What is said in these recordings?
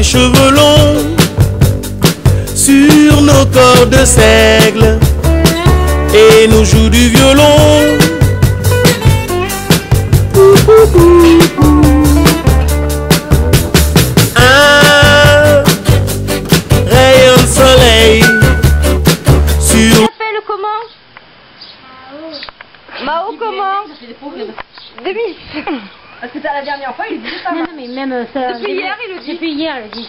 les cheveux longs sur nos corps de seigle et nous joue du violon. Un rayon de soleil sur... Tu t'appelles comment? Mao comment? Demi. Parce que t'as la dernière fois, il dit ça. Non, mais même ça. Depuis hier, il le dit. Depuis hier, il le dit.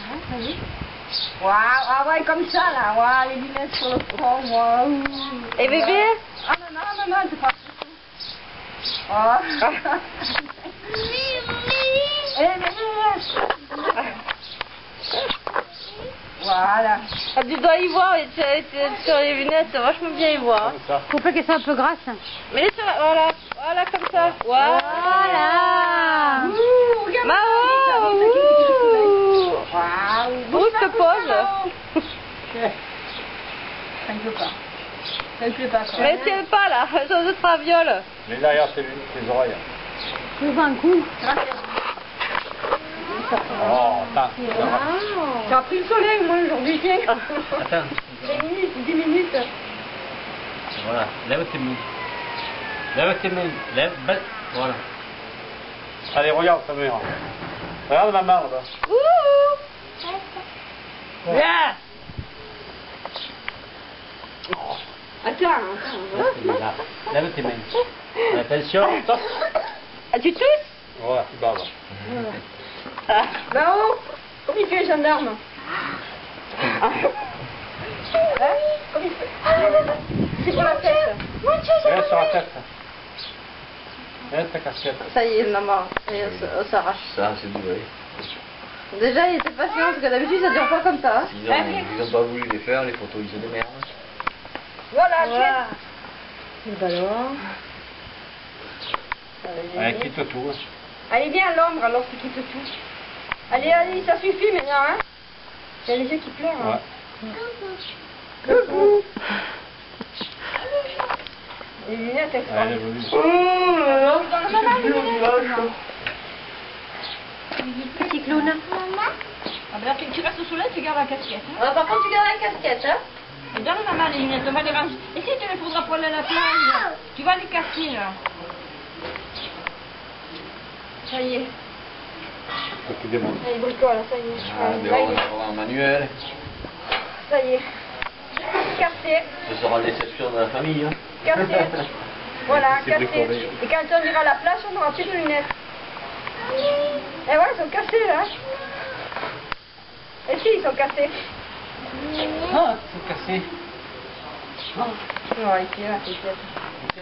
Waouh, ah ouais, comme ça là. Waouh, les lunettes sur le front, waouh. Et bébé? Ah non, c'est pas. Oh. Eh, mais voilà. Ah, tu dois y voir et sur les lunettes, c'est vachement bien y voir. Faut pas qu'elles soient un peu grasses. Mais laisse voilà comme ça. Voilà. Ouh, regarde. Mao. Waouh. Où te pose? Ça ne peut pas. Ça ne plaît pas. Mais tiens pas là, ça se sera viole. Mais derrière tes oreilles. Je veux un coup. Oh, attends. Tu as pris le soleil, moi, aujourd'hui, tiens. Attends. 10 minutes. Voilà, lève tes mains. Lève tes mains. Lève, voilà. Allez, regarde ta mère. Regarde ma main là-bas. Yeah. Attends. Lève tes mains. Attention. Ah, tu tousses? Voilà, tu baves. Là-haut, comme il fait gendarme. Hein? Comme il fait. C'est pour la tête. Regarde sur la tête. Regarde ta casquette. Ça y est, maman, on s'arrache. Ça, c'est doué. Déjà, il était patient, parce que d'habitude, ça dure pas comme ça. Ils ont pas voulu les faire, les photos, ils se démerdent. Voilà, Le ballon. Allez, quitte tout. allez, viens à l'ombre alors tu quittes tout. Allez, allez, ça suffit maintenant, hein. Il y a les yeux qui pleurent. Hein. Ouais. Coucou. Les lunettes, elles sont... Allez, vas-y. Petit clown. Ah, ben, tu restes au soleil, tu gardes la casquette. Hein. Ah, par contre, tu gardes la casquette, hein. Et donne maman les lunettes, on va les ranger. Et si tu les faudras pour aller à la plage, tu vas les casser là. Ça y est. Faut que tu démontes. Ça y est, bricole, ça y est. Ah, mais Là, on va avoir un manuel. ça y est. Cassé. Ce sera la déception de la famille. Hein. Cassé. Voilà, C'est cassé. bricolé. Et quand on ira à la plage, on n'aura plus de lunettes. Et voilà, ils sont cassés là. Et si, ils sont cassés. Ah, c'est cassé. Non, ici, là, c'est cassé.